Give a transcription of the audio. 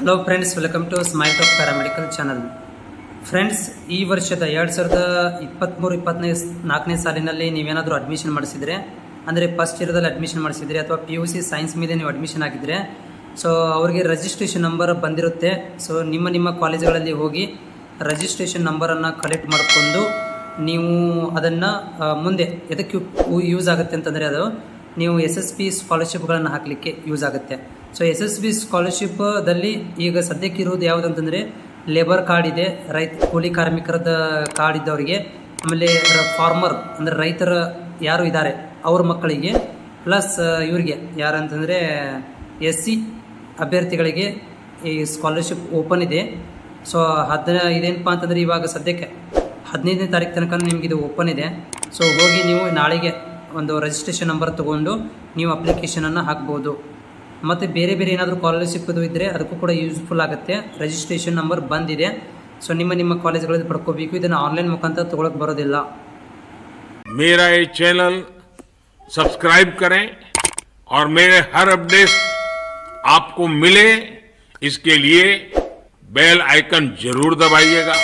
Hello friends, welcome to smile talk paramedical channel. Friends, ಈ ವರ್ಷದ 2023-24ನೇ ಸಾಲಿನಲ್ಲಿ ನೀವೇನಾದರೂ ಅಡ್ಮಿಷನ್ ಮಾಡಿಸಿದರೆ, ಅಂದರೆ ಫಸ್ಟ್ ಇಯರ್ದಲ್ಲಿ ಅಡ್ಮಿಷನ್ ಮಾಡಿಸಿದರೆ ಅಥವಾ PUC ಸೈನ್ಸ್ ಮೇಲೆ ನೀವು ಅಡ್ಮಿಷನ್ ಆಗಿದ್ದರೆ, ಸೊ ಅವರಿಗೆ ರಿಜಿಸ್ಟ್ರೇಷನ್ ನಂಬರ್ ಬಂದಿರುತ್ತೆ. ಸೊ ನಿಮ್ಮ ಕಾಲೇಜುಗಳಲ್ಲಿ ಹೋಗಿ ರಿಜಿಸ್ಟ್ರೇಷನ್ ನಂಬರನ್ನು ಕಲೆಕ್ಟ್ ಮಾಡಿಕೊಂಡು ನೀವು ಅದನ್ನು ಮುಂದೆ ಎದಕ್ಕೆ ಯೂಸ್ ಆಗುತ್ತೆ ಅಂತಂದರೆ, ಅದು ನೀವು SSB ಸ್ಕಾಲರ್ಶಿಪ್ಗಳನ್ನು ಹಾಕಲಿಕ್ಕೆ ಯೂಸ್ ಆಗುತ್ತೆ. ಸೊ SSB ಸ್ಕಾಲರ್ಶಿಪ್ದಲ್ಲಿ ಈಗ ಸದ್ಯಕ್ಕೆ ಇರೋದು ಯಾವುದಂತಂದರೆ, ಲೇಬರ್ ಕಾರ್ಡ್ ಇದೆ, ಕೂಲಿ ಕಾರ್ಮಿಕರದ ಕಾರ್ಡ್ ಇದ್ದವರಿಗೆ, ಆಮೇಲೆ ಫಾರ್ಮರ್ ಅಂದರೆ ರೈತರ ಯಾರು ಇದ್ದಾರೆ ಅವ್ರ ಮಕ್ಕಳಿಗೆ, ಪ್ಲಸ್ ಇವರಿಗೆ ಯಾರಂತಂದರೆ SC ಅಭ್ಯರ್ಥಿಗಳಿಗೆ ಈ ಸ್ಕಾಲರ್ಶಿಪ್ ಓಪನ್ ಇದೆ. ಸೊ ಇದೇನಪ್ಪ ಅಂತಂದರೆ, ಇವಾಗ ಸದ್ಯಕ್ಕೆ 15ನೇ ತಾರೀಕು ತನಕ ನಿಮಗಿದು ಓಪನ್ ಇದೆ. ಸೊ ಹೋಗಿ ನೀವು ನಾಳೆಗೆ ಒಂದು ರಿಜಿಸ್ಟ್ರೇಷನ್ ನಂಬರ್ ತೊಗೊಂಡು ನೀವು ಅಪ್ಲಿಕೇಶನನ್ನು ಹಾಕ್ಬೋದು. ಮತ್ತು ಬೇರೆ ಏನಾದರೂ ಸ್ಕಾಲರ್ಶಿಪ್ ಇದ್ದರೆ ಅದಕ್ಕೂ ಕೂಡ ಯೂಸ್ಫುಲ್ ಆಗುತ್ತೆ. ರಿಜಿಸ್ಟ್ರೇಷನ್ ನಂಬರ್ ಬಂದಿದೆ. ಸೊ ನಿಮ್ಮ ಕಾಲೇಜ್ಗಳಲ್ಲಿ ಪಡ್ಕೋಬೇಕು. ಇದನ್ನು ಆನ್ಲೈನ್ ಮುಖಾಂತರ ತೊಗೊಳಕ್ಕೆ ಬರೋದಿಲ್ಲ. मेरा ये चैनल सब्सक्राइब करें और मेरे हर अपडेट आपको मिले, इसके लिए बेल आइकन जरूर दबाइएगा.